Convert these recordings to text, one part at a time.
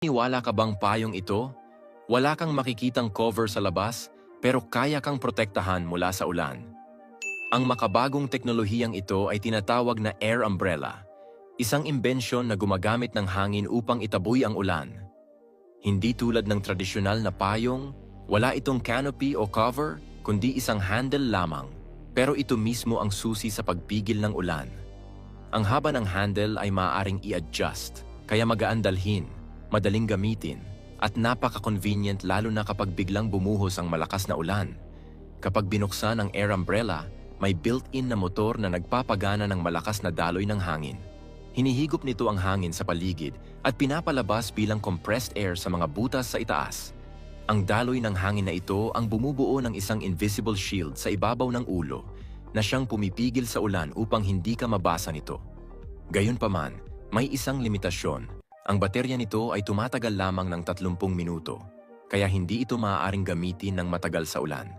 Niwala ka bang payong ito? Wala kang makikitang cover sa labas, pero kaya kang protektahan mula sa ulan. Ang makabagong teknolohiyang ito ay tinatawag na air umbrella, isang imbensyon na gumagamit ng hangin upang itaboy ang ulan. Hindi tulad ng tradisyonal na payong, wala itong canopy o cover, kundi isang handle lamang, pero ito mismo ang susi sa pagpigil ng ulan. Ang haba ng handle ay maaaring i-adjust, kaya magaan dalhin, madaling gamitin, at napaka-convenient lalo na kapag biglang bumuhos ang malakas na ulan. Kapag binuksan ang air umbrella, may built-in na motor na nagpapagana ng malakas na daloy ng hangin. Hinihigop nito ang hangin sa paligid at pinapalabas bilang compressed air sa mga butas sa itaas. Ang daloy ng hangin na ito ang bumubuo ng isang invisible shield sa ibabaw ng ulo na siyang pumipigil sa ulan upang hindi ka mabasa nito. Gayunpaman, may isang limitasyon. Ang baterya nito ay tumatagal lamang ng 30 minuto, kaya hindi ito maaaring gamitin ng matagal sa ulan.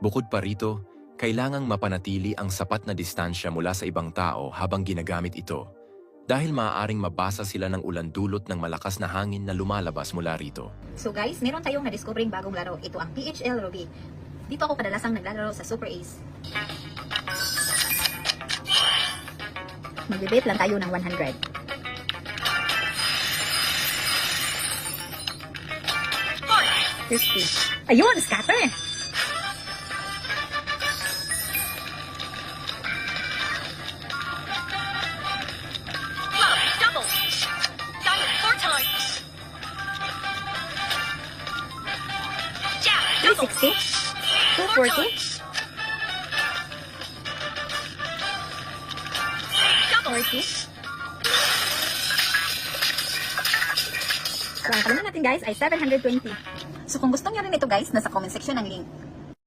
Bukod pa rito, kailangang mapanatili ang sapat na distansya mula sa ibang tao habang ginagamit ito, dahil maaaring mabasa sila ng ulan dulot ng malakas na hangin na lumalabas mula rito. So guys, meron tayong na-discovering bagong laro. Ito ang PHL Ruby. Dito ako kadalasang naglalaro sa Super Ace. Mag-debate lang tayo ng 100. Ayun, scatter! Double! Diamond 4 times! Jack! Double! 360? 240? Double! 40? So, ang kalungan natin guys ay 720. So, kung gusto nyo rin ito guys, nasa comment section ang link.